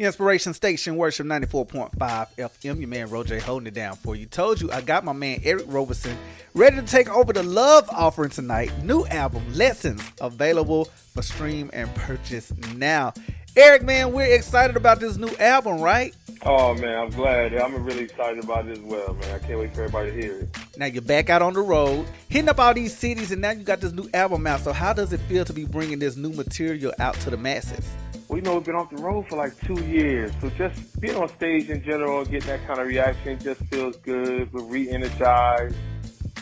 Inspiration Station Worship 94.5 FM. Your man RoJay holding it down for you. Told you I got my man Eric Roberson ready to take over the love offering tonight. New album, Lessons, available for stream and purchase now. Eric, man, we're excited about this new album, right? Oh, man, I'm glad. I'm really excited about it as well, man. I can't wait for everybody to hear it. Now you're back out on the road, hitting up all these cities, and now you got this new album out. So how does it feel to be bringing this new material out to the masses? Well, we've been off the road for like 2 years. So just being on stage in general, getting that kind of reaction just feels good. We're re-energized.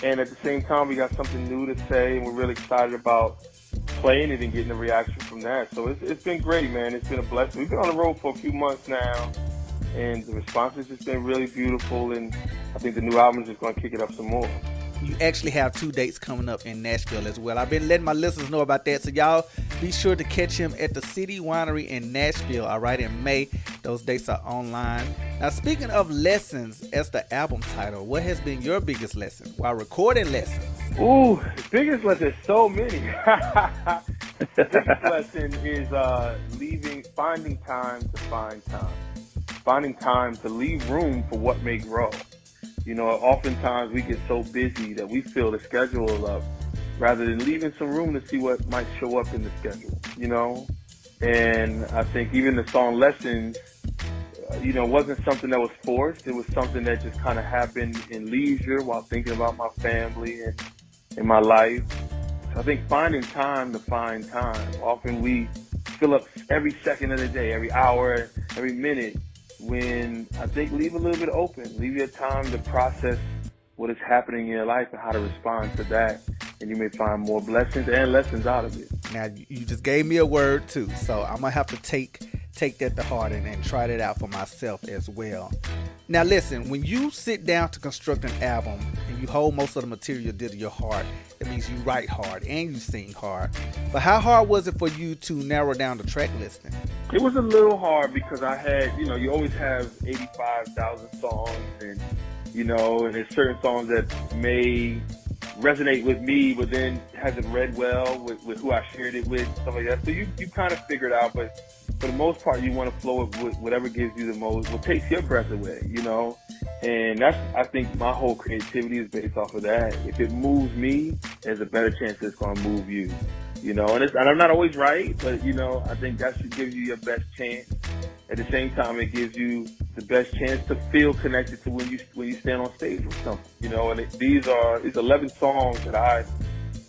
And at the same time, we got something new to say, and we're really excited about playing it and getting the reaction from that. So it's been great, man. It's been a blessing. We've been on the road for a few months now, and the response has just been really beautiful, and I think the new album is just going to kick it up some more. You actually have 2 dates coming up in Nashville as well. I've been letting my listeners know about that, so y'all be sure to catch him at the City Winery in Nashville, all right, in May. Those dates are online. Now, speaking of lessons, as the album title, what has been your biggest lesson while recording Lessons? Ooh, the biggest lesson, so many. The biggest lesson is finding time to find time. Finding time to leave room for what may grow. You know, oftentimes we get so busy that we fill the schedule up rather than leaving some room to see what might show up in the schedule, you know? And I think even the song Lessons, wasn't something that was forced. It was something that just kind of happened in leisure while thinking about my family and in my life. So I think finding time to find time. Often we fill up every second of the day, every hour, every minute, when I think leave a little bit open. Leave your time to process what is happening in your life and how to respond to that. And you may find more blessings and lessons out of it. Now, you just gave me a word, too, so I'm going to have to take that to heart and try that out for myself as well. Now, listen, when you sit down to construct an album and you hold most of the material dear to your heart, that means you write hard and you sing hard. But how hard was it for you to narrow down the track listing? It was a little hard because I had, you always have 85,000 songs and there's certain songs that may resonate with me, but then hasn't read well with who I shared it with, stuff like that. So you kind of figure it out, but for the most part, you want to flow it with whatever gives you the most, what takes your breath away, And I think my whole creativity is based off of that. If it moves me, there's a better chance it's going to move you, And I'm not always right, but, I think that should give you your best chance. At the same time, it gives you the best chance to feel connected to when you stand on stage with something, And these 11 songs that I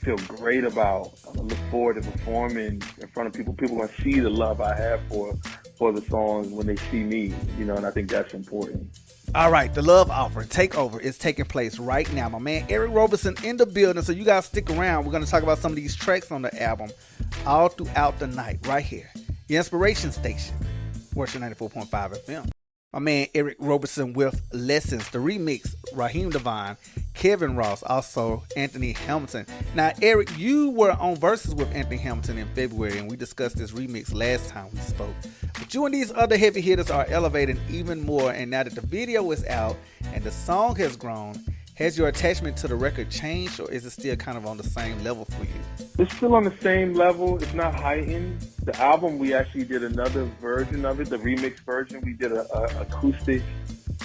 feel great about. I look forward to performing in front of people. People are going to see the love I have for the songs when they see me, and I think that's important. All right, the love offering, Takeover, is taking place right now. My man Eric Roberson in the building, so you guys stick around. We're going to talk about some of these tracks on the album all throughout the night right here. The Inspiration Station, Worship 94.5 FM. My man Eric Roberson with Lessons, the remix, Raheem Devine, Kevin Ross, also Anthony Hamilton. Now, Eric, you were on Versus with Anthony Hamilton in February, and we discussed this remix last time we spoke. But you and these other heavy hitters are elevating even more, and now that the video is out and the song has grown, has your attachment to the record changed, or is it still kind of on the same level for you? It's still on the same level. It's not heightened. The album, we actually did another version of it, the remix version. We did an acoustic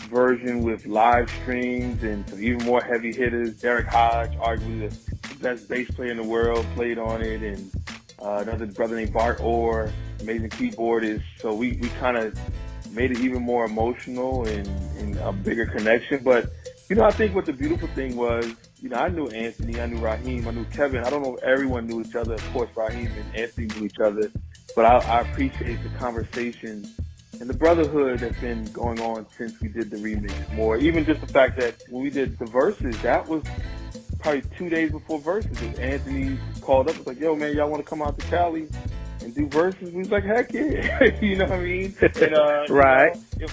version with live streams and some even more heavy hitters. Derek Hodge, arguably the best bass player in the world, played on it, and another brother named Bart Orr, amazing keyboardist. So we kind of made it even more emotional and a bigger connection. But I think what the beautiful thing was, I knew Anthony, I knew Raheem, I knew Kevin. I don't know if everyone knew each other. Of course, Raheem and Anthony knew each other. But I appreciate the conversation and the brotherhood that's been going on since we did the remix more. Even just the fact that when we did the Verses, that was probably 2 days before Verses. Anthony called up and was like, yo, man, y'all want to come out to Cali and do Verses? We was like, heck yeah. You know what I mean? And, right. It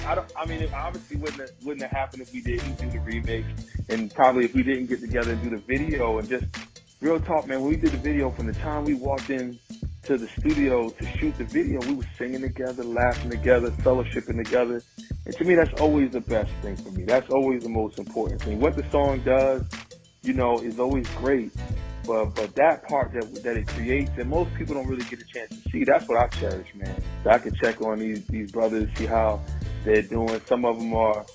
obviously wouldn't have happened if we didn't do the remix, and probably if we didn't get together and do the video. And just real talk, man, when we did the video, from the time we walked in to the studio to shoot the video, we were singing together, laughing together, fellowshipping together. And to me, that's always the best thing for me. That's always the most important thing. What the song does, is always great. But that part that it creates, and most people don't really get a chance to see, that's what I cherish, man. So I can check on these brothers, see how they're doing. Some of them are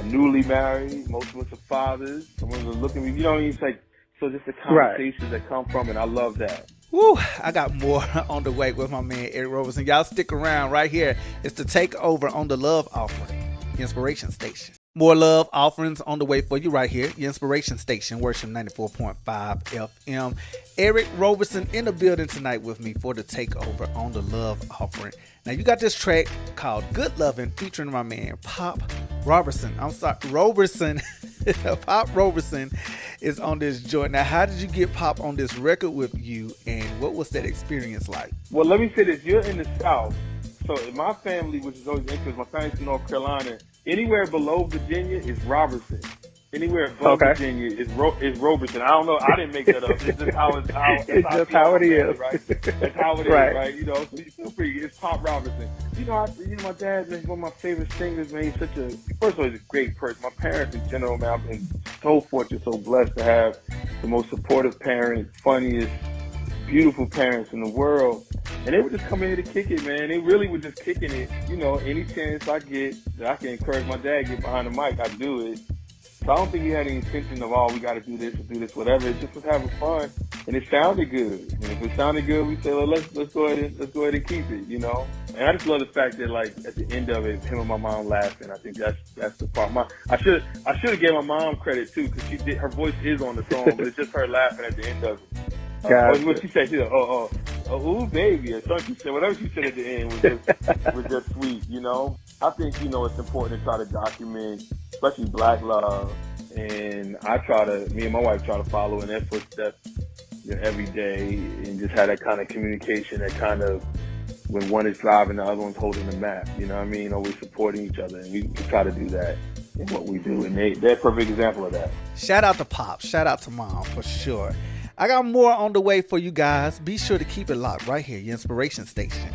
newly married. Most of us are fathers. Some of them are looking, you know what I mean? It's like, so just the conversations that come from it, I love that. Woo, I got more on the way with my man Eric Roberson. Y'all stick around right here. It's the Takeover on the Love Offering, the Inspiration Station. More love offerings on the way for you right here. The Inspiration Station, Worship 94.5 FM. Eric Roberson in the building tonight with me for the Takeover on the Love Offering. Now, you got this track called Good Lovin' featuring my man Pop Roberson. Roberson. Pop Roberson is on this joint. Now, how did you get Pop on this record with you, and what was that experience like? Well, let me say this. You're in the South. So in my family, which is always interesting, my family's from North Carolina, anywhere below Virginia is Roberson. Anywhere above Virginia is Roberson. I don't know. I didn't make that up. It's just how it's how it is, right? That's how it is, right? You know, so you feel free. It's Pop Roberson. You know, my dad, man, he's one of my favorite singers, man. He's first of all, he's a great person. My parents in general, man, I've been so fortunate, so blessed to have the most supportive parents, funniest, beautiful parents in the world. And they would just come in here to kick it, man. They really were just kicking it. You know, any chance I get that I can encourage my dad to get behind the mic, I do it. So I don't think he had any intention of, we got to do this or do this, whatever. It just was having fun, and it sounded good. And if it sounded good, we say, well, let's go ahead and keep it, you know. And I just love the fact that, like, at the end of it, him and my mom laughing. I think that's the part. I should have gave my mom credit too, because her voice is on the song, but it's just her laughing at the end of it. What she said, she said, ooh, baby, or something she said. Whatever she said at the end was just sweet, you know. I think, you know, it's important to try to document, especially Black love, and me and my wife try to follow in their footsteps, you know, every day, and just have that kind of communication, that kind of, when one is driving, the other one's holding the map, you know what I mean? Always supporting each other, and we try to do that in what we do, and they're a perfect example of that. Shout out to Pop, shout out to Mom, for sure. I got more on the way for you guys. Be sure to keep it locked right here, your Inspiration Station,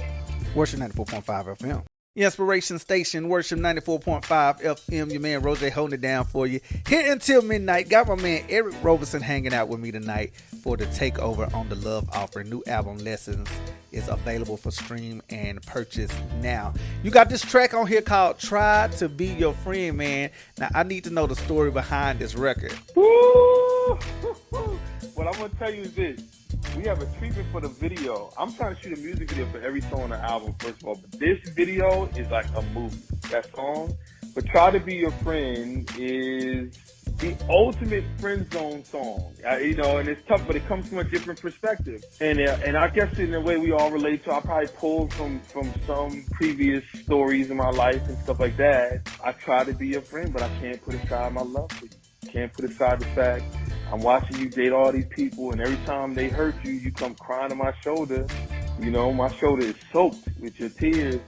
Worship 94.5 FM. Your Inspiration Station, Worship 94.5 FM. Your man RoJay holding it down for you. Here until midnight. Got my man Eric Roberson hanging out with me tonight for the Takeover on the Love Offering. New album, Lessons, is available for stream and purchase now. You got this track on here called Try to Be Your Friend, man. Now, I need to know the story behind this record. Woo! What I'm going to tell you is this. We have a treatment for the video. I'm trying to shoot a music video for every song on the album, first of all. But this video is like a movie, that song. But Try to Be Your Friend is the ultimate friend zone song. You know, and it's tough, but it comes from a different perspective. And I guess in a way we all relate to, I probably pulled from some previous stories in my life and stuff like that. I try to be your friend, but I can't put aside my love for you. Can't put aside the fact I'm watching you date all these people, and every time they hurt you, you come crying on my shoulder. You know, my shoulder is soaked with your tears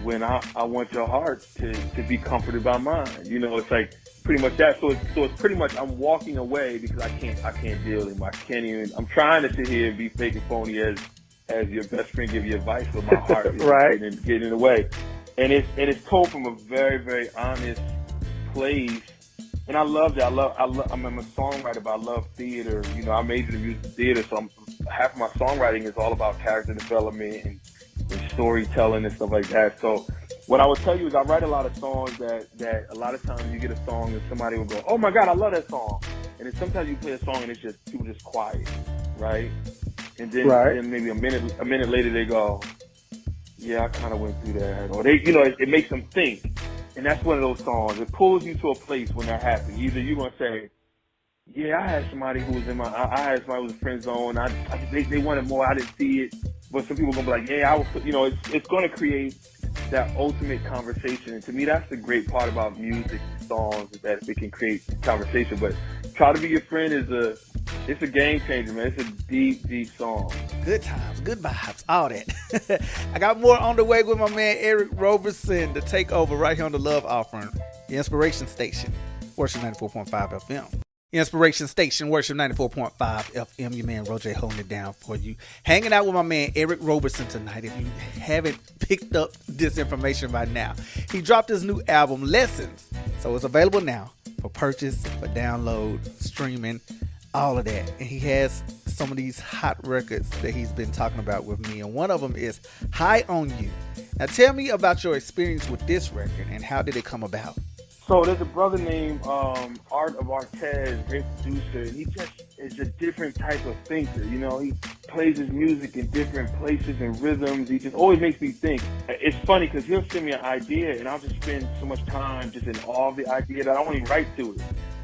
when I want your heart to be comforted by mine. You know, it's like pretty much that. So it's pretty much I'm walking away because I can't deal anymore. I can't even. I'm trying to sit here and be fake and phony as your best friend give you advice, but my heart is right. getting in the way. And it's told from a very, very honest place. And I love that. I'm a songwriter, but I love theater. You know, I majored in music theater, so half of my songwriting is all about character development and storytelling and stuff like that. So what I would tell you is I write a lot of songs that a lot of times you get a song and somebody will go, oh my God, I love that song. And then sometimes you play a song and it's just people just quiet, right? And then, then maybe a minute later they go, yeah, I kind of went through that. Or they, you know, it makes them think. And that's one of those songs. It pulls you to a place when that happens. Either you're going to say, yeah, I had somebody who was I had somebody who was in friend zone. They wanted more. I didn't see it. But some people are going to be like, yeah, I was, you know, it's going to create that ultimate conversation. And to me, that's the great part about music and songs, is that it can create conversation. But Try to Be Your Friend it's a game changer, man. It's a deep, deep song. Good times, good vibes, all that. I got more on the way with my man Eric Roberson, the Takeover right here on the Love Offering, the Inspiration Station, Worship 94.5 FM. Inspiration Station, Worship 94.5 FM. Your man RoJay holding it down for you. Hanging out with my man Eric Roberson tonight. If you haven't picked up this information by now, he dropped his new album, Lessons. So it's available now for purchase, for download, streaming, all of that. And he has some of these hot records that he's been talking about with me, and one of them is High on You. Now tell me about your experience with this record and how did it come about? So there's a brother named Art of Artez, great producer, and he just is a different type of thinker. You know, he plays his music in different places and rhythms. He just always makes me think. It's funny because he'll send me an idea and I'll just spend so much time just in awe of the idea that I don't even write to it.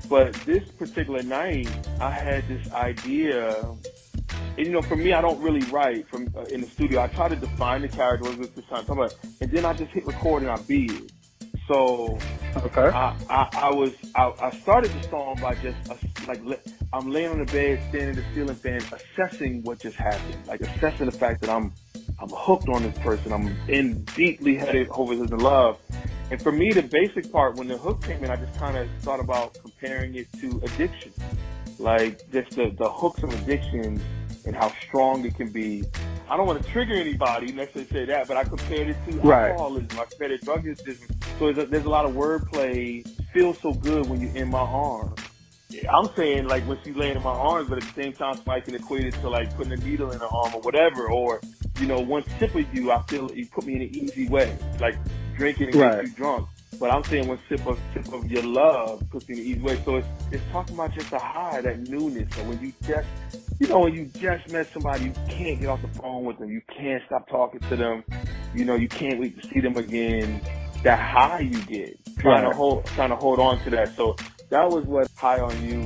But this particular night, I had this idea. And, you know, for me, I don't really write from in the studio. I try to define the character, what this time, and then I just hit record and I beat it. So okay. I started the song by just I'm laying on the bed, staring at the ceiling fan, assessing what just happened, like assessing the fact that I'm hooked on this person. I'm in deeply headed over his love. And for me, the basic part, when the hook came in, I just kind of thought about comparing it to addiction, like just the hooks of addiction and how strong it can be. I don't want to trigger anybody, necessarily say that, but I compared it to alcoholism. I compared it to drug addiction. So there's a lot of wordplay. Feels so good when you're in my arms. I'm saying like when she's laying in my arms, but at the same time, somebody can equate it to like putting a needle in her arm or whatever. Or, you know, one sip of you, I feel you put me in an easy way, like drinking and get you drunk. But I'm saying one sip of your love puts me in an easy way. So it's talking about just a high, that newness. So when you just, you know, when you just met somebody, you can't get off the phone with them. You can't stop talking to them. You know, you can't wait to see them again. That high you get, trying to hold on to that. So that was what High on You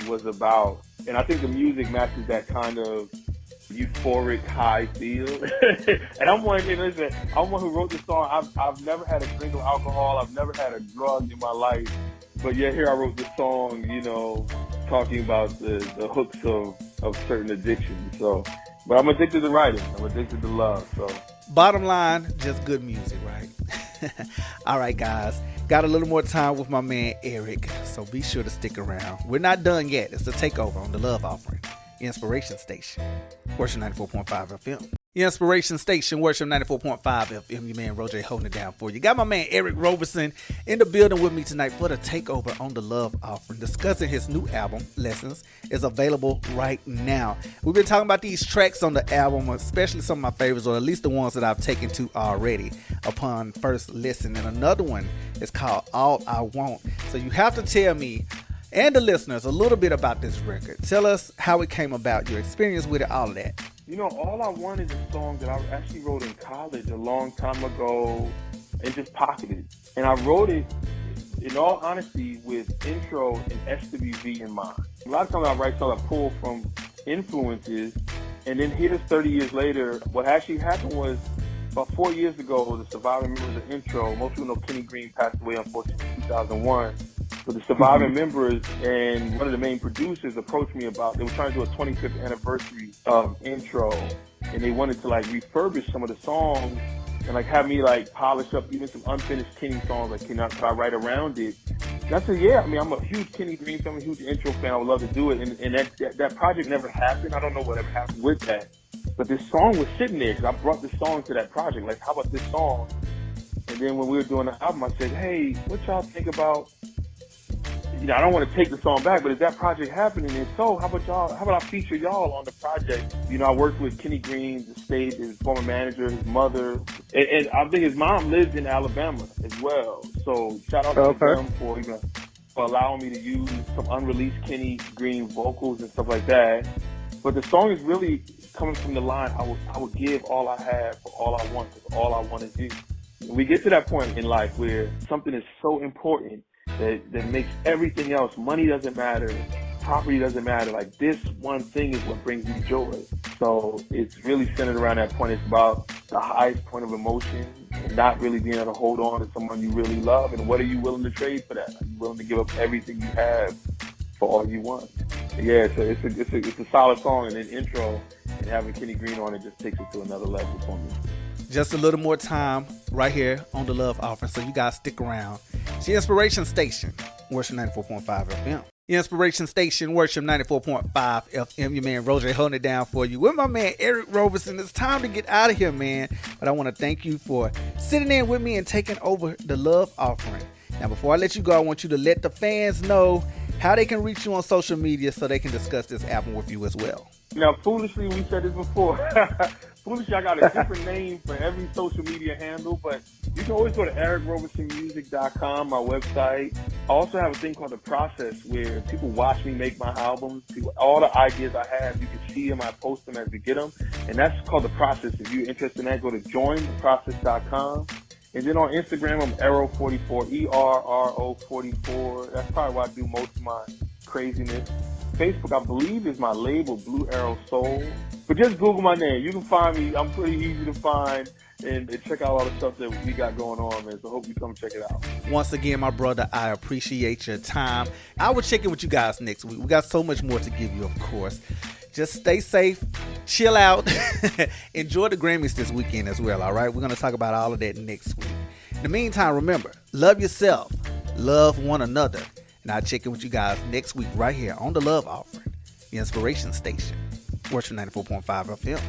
was about. And I think the music matches that kind of euphoric high feel. And I'm one who wrote this song. I've never had a drink of alcohol. I've never had a drug in my life. But yeah, here I wrote this song, you know, talking about the hooks of certain addictions. So, but I'm addicted to writing. I'm addicted to love. So, bottom line, just good music, right? All right, guys. Got a little more time with my man Eric, so be sure to stick around. We're not done yet. It's the takeover on the Love Offering, Inspiration Station, Worship 94.5 FM. Inspiration Station, Worship 94.5 FM. Your man RoJay holding it down for you. Got my man Eric Roberson in the building with me tonight for the takeover on the Love Offering, discussing his new album, Lessons, is available right now. We've been talking about these tracks on the album, especially some of my favorites, or at least the ones that I've taken to already upon first listen. And another one is called All I Want. So you have to tell me and the listeners a little bit about this record. Tell us how it came about, your experience with it, all of that. You know, All I Want is a song that I actually wrote in college a long time ago and just pocketed. And I wrote it, in all honesty, with intro and SWV in mind. A lot of times I write songs I pull from influences, and then here's 30 years later, what actually happened was about 4 years ago, the surviving members of intro, most people know Kenny Green passed away unfortunately in 2001. But the surviving members and one of the main producers approached me about, they were trying to do a 25th anniversary intro, and they wanted to like refurbish some of the songs and like have me like polish up even some unfinished Kenny songs, like can I write around it? And I said, yeah, I mean, I'm a huge Kenny Green fan, I'm a huge intro fan, I would love to do it. And that project never happened. I don't know whatever happened with that. But this song was sitting there because I brought this song to that project. Like, how about this song? And then when we were doing the album, I said, hey, what y'all think about, you know, I don't want to take the song back, but is that project happening? And so, how about I feature y'all on the project? You know, I worked with Kenny Green, the state, his former manager, his mother, and I think his mom lives in Alabama as well. So shout out to them for allowing me to use some unreleased Kenny Green vocals and stuff like that. But the song is really coming from the line, I would give all I have for all I want, because all I want is you. When we get to that point in life where something is so important that makes everything else, money doesn't matter, property doesn't matter, like this one thing is what brings you joy. So it's really centered around that point. It's about the highest point of emotion and not really being able to hold on to someone you really love, and what are you willing to trade for that? Are you willing to give up everything you have for all you want? Yeah, so it's a solid song, and then intro and having Kenny Green on it just takes it to another level for me. Just a little more time right here on the Love Offering, so you guys stick around. It's the Inspiration Station, Worship 94.5 FM. Inspiration Station, Worship 94.5 FM. Your man RoJay holding it down for you with my man Eric Roberson. It's time to get out of here, man. But I want to thank you for sitting in with me and taking over the Love Offering. Now, before I let you go, I want you to let the fans know how they can reach you on social media so they can discuss this album with you as well. Now, foolishly, we said this before. Foolishly, I got a different name for every social media handle, but you can always go to EricRobersonMusic.com, my website. I also have a thing called The Process where people watch me make my albums. All the ideas I have, you can see them. I post them as we get them. And that's called The Process. If you're interested in that, go to jointheprocess.com. And then on Instagram, I'm Erro44, ERRO44. That's probably where I do most of my craziness. Facebook, I believe, is my label, Blue Arrow Soul. But just Google my name. You can find me. I'm pretty easy to find and check out all the stuff that we got going on, man. So I hope you come check it out. Once again, my brother, I appreciate your time. I will check in with you guys next week. We got so much more to give you, of course. Just stay safe, chill out, enjoy the Grammys this weekend as well, all right? We're going to talk about all of that next week. In the meantime, remember, love yourself, love one another, and I'll check in with you guys next week right here on The Love Offering, the Inspiration Station, Roberson 94.5 FM.